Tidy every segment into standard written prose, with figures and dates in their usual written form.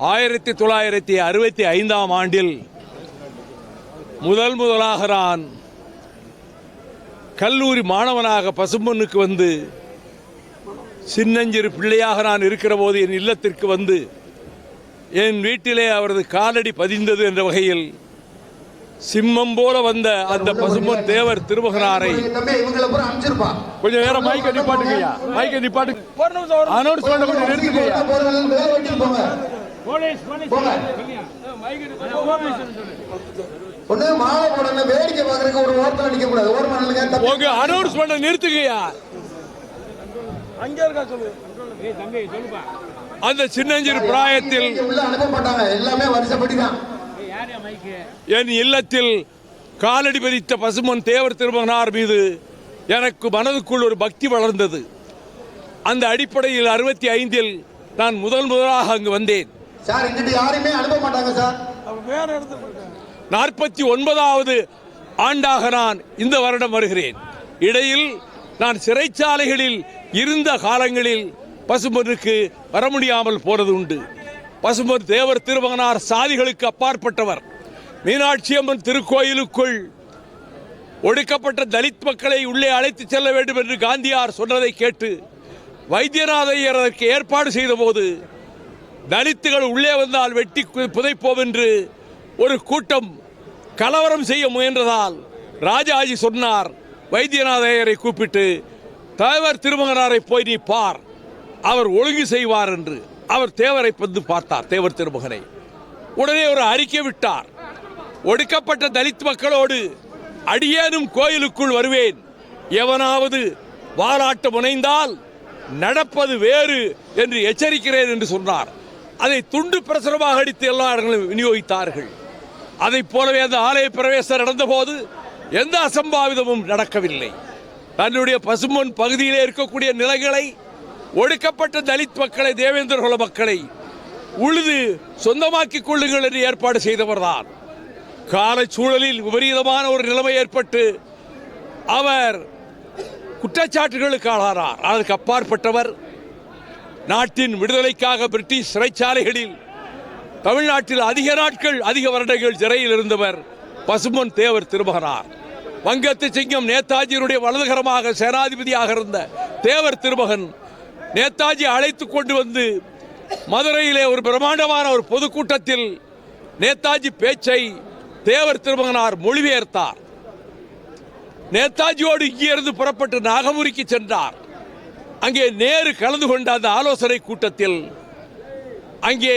1965 ஆண்டில் முதலாக நான் கல்லூரி மாணவனாக பசும்பொன்னுக்கு வந்து சின்னஞ்சிறு பிள்ளையாக நான் இருக்கிற போது என் இல்லத்திற்கு வந்து என் வீட்டிலே அவரது காலடி பதிந்தது என்ற வகையில் சிம்மம் போல வந்த அந்த பசும்பொன் தேவர் திருமகனாரை கொஞ்சம் நேரம் மைக்க நிப்பாட்டுங்கய்யா, மைக்க நிப்பாட்டு, அனௌன்ஸ்மெண்ட் கொஞ்சம் நிறுத்துங்கய்யா. உங்க அனௌன்ஸ்மெண்ட் நிறுத்துங்கய்யா. அந்த சின்னஞ்சிறு பிராயத்தில் என் இல்லத்தில் காலடி பதித்த பசும்பொன் தேவர் திருமகனார் மீது எனக்கு மனதுக்குள் ஒரு பக்தி வளர்ந்தது. அந்த அடிப்படையில் 65 நான் முதலாக அங்கு வந்தேன். 49வது ஆண்டாக நான் இந்த வருடம் வருகிறேன். இடையில் நான் சிறைச்சாலைகளில் இருந்த காலங்களில் பசும்பொன்னுக்கு வர முடியாமல் போனது உண்டு. பசும்பொன் தேவர் திருமகனார் சாதிகளுக்கு அப்பாற்பட்டவர். மீனாட்சி அம்மன் திருக்கோயிலுக்குள் ஒடுக்கப்பட்ட தலித் மக்களை உள்ளே அழைத்து செல்ல வேண்டும் என்று காந்தியார் சொன்னதை கேட்டு வைத்தியநாதையர் அதற்கு ஏற்பாடு செய்த போது தலித்துகள் உள்ளே வந்தால் வெட்டி புதைப்போம் என்று ஒரு கூட்டம் கலவரம் செய்ய முயன்றதால் ராஜாஜி சொன்னார், வைத்தியநாதையரை கூப்பிட்டு, தேவர் திருமகனாரை போய் நீ பார், அவர் ஒழுங்கு செய்வார் என்று. அவர் தேவரை வந்து பார்த்தார், தேவர் திருமகனை. உடனே ஒரு அறிக்கை விட்டார், ஒடுக்கப்பட்ட தலித் மக்களோடு அடியேனும் கோயிலுக்குள் வருவேன், எவனாவது வாலாட்ட முனைந்தால் நடப்பது வேறு என்று எச்சரிக்கிறேன் என்று சொன்னார். அதை துண்டு பிரசுரமாக அடித்து எல்லா இடங்களும் விநியோகித்தார்கள். அதை போலவே அந்த ஆலய பிரவேசம் நடந்தபோது எந்த அசம்பாவிதமும் நடக்கவில்லை. தன்னுடைய பசும்பொன் பகுதியிலே இருக்கக்கூடிய நிலங்களை, ஒடுக்கப்பட்ட தலித் மக்களை, தேவேந்திர குல மக்களை உழுது சொந்தமாக்கிக் கொள்ளுங்கள் என்று ஏற்பாடு செய்தவர்தான். கால சூழலில் விபரீதமான ஒரு நிலைமை ஏற்பட்டு அவர் குற்றச்சாட்டுகளுக்கு ஆளானார். அதற்கு அப்பாற்பட்டவர் நாட்டின் விடுதலைக்காக பிரிட்டிஷ் சிறைச்சாலைகளில் தமிழ்நாட்டில் அதிக நாட்கள், அதிக வருடங்கள் சிறையில் இருந்தவர் பசும்பொன் தேவர் திருமகனார். வங்கத்து சிங்கம் நேதாஜியினுடைய வலதுகரமாக சேனாதிபதியாக இருந்த தேவர் திருமகன் நேதாஜி அழைத்து கொண்டு வந்து மதுரையிலே ஒரு பிரம்மாண்டமான ஒரு பொதுக்கூட்டத்தில் நேதாஜி பேச்சை தேவர் திருமகனார் மொழிபெயர்த்தார். நேதாஜியோடு இங்கிருந்து புறப்பட்டு நாகமுரிக்கு சென்றார். அங்கே நேரு கலந்து கொண்ட அந்த ஆலோசனை கூட்டத்தில் அங்கே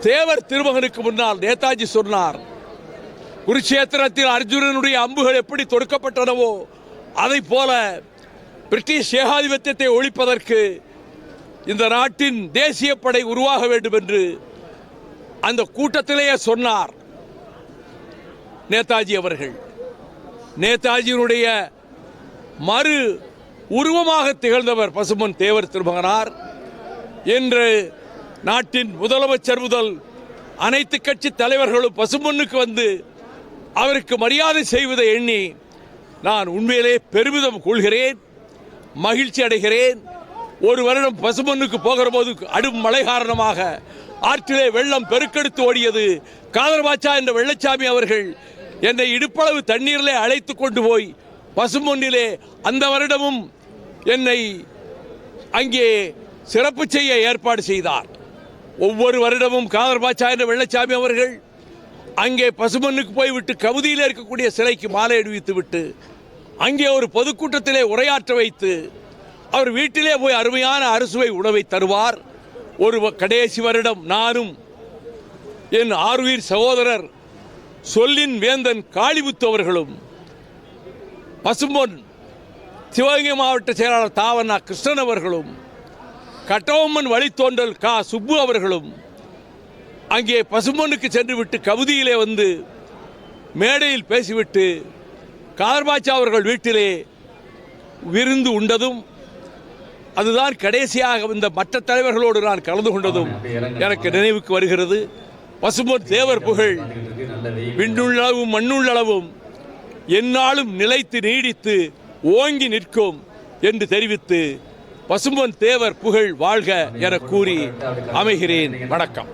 தேவர் திருமகனுக்கு முன்னால் நேதாஜி சொன்னார், குருட்சேத்திரத்தில் அர்ஜுனனுடைய அம்புகள் எப்படி தொடுக்கப்பட்டனவோ அதை போல பிரிட்டிஷ் ஏகாதிபத்தியத்தை ஒழிப்பதற்கு இந்த நாட்டின் தேசிய படை உருவாக வேண்டும் என்று அந்த கூட்டத்திலேயே சொன்னார் நேதாஜி அவர்கள். நேதாஜியினுடைய மறு உருவமாக திகழ்ந்தவர் பசும்பொன் தேவர் திருமகனார். இன்று நாட்டின் முதலமைச்சர் முதல் அனைத்து கட்சி தலைவர்களும் பசும்பொன்னுக்கு வந்து அவருக்கு மரியாதை செய்வதை எண்ணி நான் உண்மையிலே பெருமிதம் கொள்கிறேன், மகிழ்ச்சி அடைகிறேன். ஒரு வருடம் பசும்பொன்னுக்கு போகிற போது அடும் மழை காரணமாக ஆற்றிலே வெள்ளம் பெருக்கெடுத்து ஓடியது. காதர்பாட்சா என்ற வெள்ளச்சாமி அவர்கள் என்னை இடுப்பளவு தண்ணீரிலே அழைத்து கொண்டு போய் பசும்பொன்னிலே அந்த வருடமும் என்னை அங்கே சிறப்பு செய்ய ஏற்பாடு செய்தார். ஒவ்வொரு வருடமும் காதர்பாட்சா என்ற வெள்ளச்சாமி அவர்கள் அங்கே பசும்பொன்னுக்கு போய்விட்டு கவுதியில் இருக்கக்கூடிய சிலைக்கு மாலை அணிவித்து விட்டு அங்கே ஒரு பொதுக்கூட்டத்திலே உரையாற்ற வைத்து அவர் வீட்டிலே போய் அருமையான அறுசுவை உணவை தருவார். ஒரு கடைசி வருடம் நானும் என் ஆறுயிர் சகோதரர் சொல்லின் வேந்தன் காளிமுத்து அவர்களும் பசும்பொன் சிவகங்கை மாவட்ட செயலாளர் தாவண்ணா கிருஷ்ணன் அவர்களும் கட்டபொம்மன் வழித்தோன்றல் கா சுப்பு அவர்களும் அங்கே பசும்பொன்னுக்கு சென்று விட்டு கவுதியிலே வந்து மேடையில் பேசிவிட்டு காதர்பாட்சா அவர்கள் வீட்டிலே விருந்து உண்டதும் அதுதான் கடைசியாக இந்த மற்ற தலைவர்களோடு நான் கலந்து கொண்டதும் எனக்கு நினைவுக்கு வருகிறது. பசும்பொன் தேவர் புகழ் விண்ணுள்ளளவும் மண்ணுள்ளளவும் எந்நாளும் நிலைத்து நீடித்து ஓங்கி நிற்கும் என்று தெரிவித்து பசும்பொன் தேவர் புகழ் வாழ்க என கூறி அமைகிறேன். வணக்கம்.